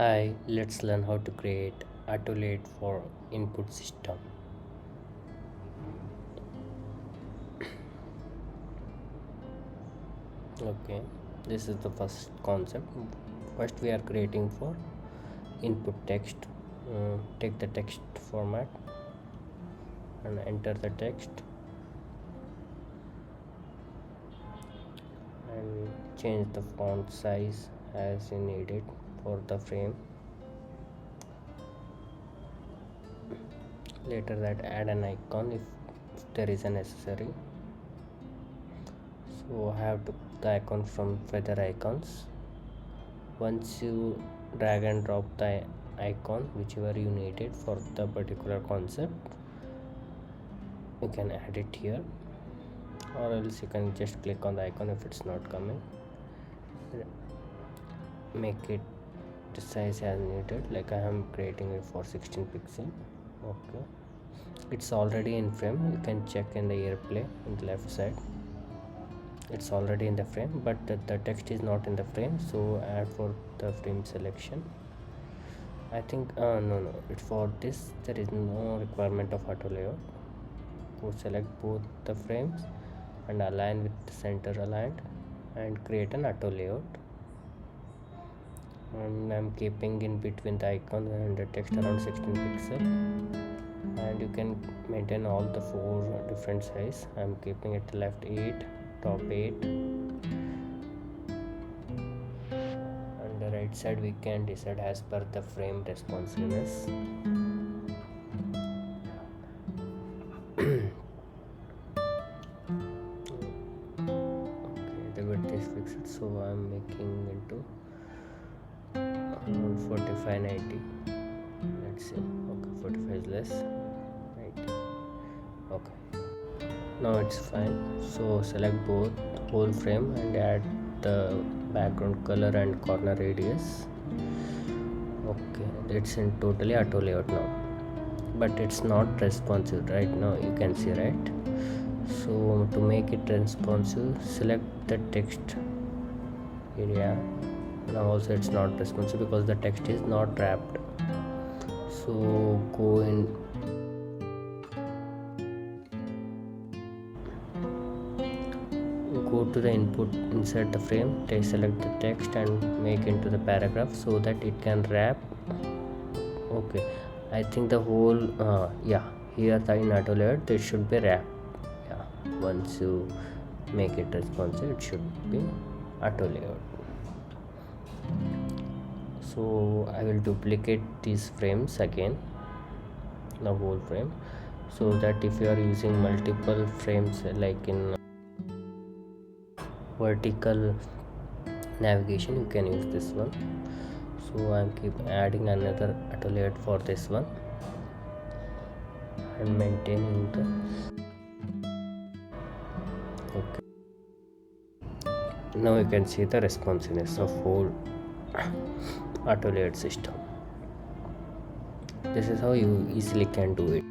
Hi, let's learn how to create auto layout for input system. Okay, this is the first concept. First, we are creating for input text. Take the text format and enter the text and change the font size as you need it for the frame. Later, that add an icon if there is a necessary. So I have took the icon from feather icons. Once you drag and drop the icon whichever you need it for the particular concept, you can add it here, or else you can just click on the icon if it's not coming. Make it the size as needed, like I am creating it for 16 pixel. Okay, it's already in frame. You can check in the airplay on the left side. It's already in the frame, but the text is not in the frame, so add for the frame selection. I think no, it's for this there is no requirement of auto layout. So select both the frames and align with the center aligned and create an auto layout. And I'm keeping in between the icon and the text around 16 pixel, and you can maintain all the four different size. I'm keeping it left 8, top 8, and the right side we can decide as per the frame responsiveness. Okay, the width is fixed, so I'm making into around 4590. Let's see. Okay, 45 is less, right? Okay, now it's fine. So select both whole frame and add the background color and corner radius. Okay, it's in totally auto layout now, but it's not responsive right now, you can see, right? So to make it responsive, select the text area. Now also it's not responsive because the text is not wrapped. So go to the input, insert the frame, select the text and make into the paragraph so that it can wrap. Okay, I think the whole here the in auto layout it should be wrap. Once you make it responsive, it should be auto layout. So I will duplicate these frames again, the whole frame, so that if you are using multiple frames like in vertical navigation, you can use this one. So I'm keep adding another auto layout for this one and maintaining the okay. Now you can see the responsiveness of whole auto layout system. This is how you easily can do it.